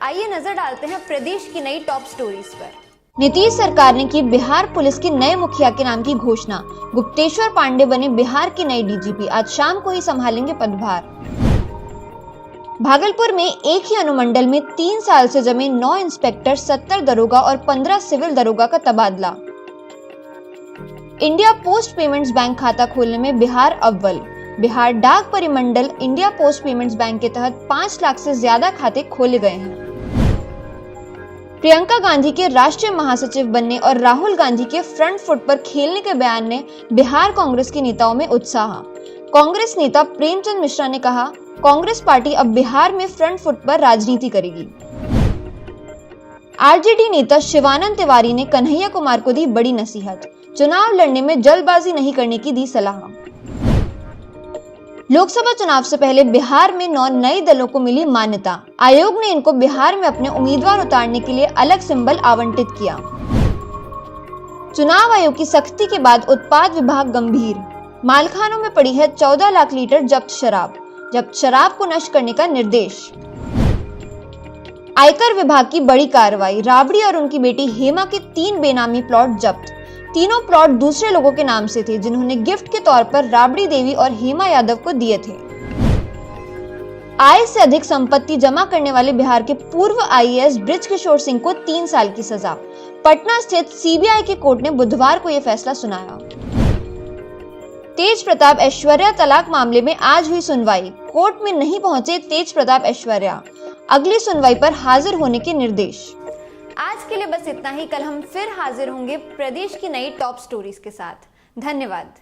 आइए नजर डालते हैं प्रदेश की नई टॉप स्टोरीज पर। नीतीश सरकार ने की बिहार पुलिस के नए मुखिया के नाम की घोषणा। गुप्तेश्वर पांडे बने बिहार की नई डीजीपी, आज शाम को ही संभालेंगे पदभार। भागलपुर में एक ही अनुमंडल में 3 साल से जमे 9 इंस्पेक्टर, 70 दरोगा और 15 सिविल दरोगा का तबादला। इंडिया पोस्ट पेमेंट्स बैंक खाता खोलने में बिहार अव्वल। बिहार डाक परिमंडल इंडिया पोस्ट पेमेंट्स बैंक के तहत 5 लाख से ज्यादा खाते खोले गए हैं। प्रियंका गांधी के राष्ट्रीय महासचिव बनने और राहुल गांधी के फ्रंट फुट पर खेलने के बयान ने बिहार कांग्रेस के नेताओं में उत्साह। कांग्रेस नेता प्रेमचंद मिश्रा ने कहा, कांग्रेस पार्टी अब बिहार में फ्रंट फुट पर राजनीति करेगी। आरजेडी नेता शिवानंद तिवारी ने कन्हैया कुमार को दी बड़ी नसीहत, चुनाव लड़ने में जल्दबाजी नहीं करने की दी सलाह। लोकसभा चुनाव से पहले बिहार में 9 नए दलों को मिली मान्यता। आयोग ने इनको बिहार में अपने उम्मीदवार उतारने के लिए अलग सिंबल आवंटित किया। चुनाव आयोग की सख्ती के बाद उत्पाद विभाग गंभीर। मालखानों में पड़ी है 14 लाख लीटर जब्त शराब को नष्ट करने का निर्देश। आयकर विभाग की बड़ी कार्रवाई, राबड़ी और उनकी बेटी हेमा के 3 बेनामी प्लॉट जब्त। तीनों प्लॉट दूसरे लोगों के नाम से थे, जिन्होंने गिफ्ट के तौर पर राबड़ी देवी और हेमा यादव को दिए थे। आय से अधिक संपत्ति जमा करने वाले बिहार के पूर्व आईएएस बृजकिशोर सिंह को 3 साल की सजा। पटना स्थित सीबीआई के कोर्ट ने बुधवार को यह फैसला सुनाया। तेज प्रताप ऐश्वर्या तलाक मामले में आज हुई सुनवाई। कोर्ट में नहीं पहुंचे तेज प्रताप ऐश्वर्या, अगली सुनवाई पर हाजिर होने के निर्देश। आज के लिए बस इतना ही। कल हम फिर हाजिर होंगे प्रदेश की नई टॉप स्टोरीज के साथ। धन्यवाद।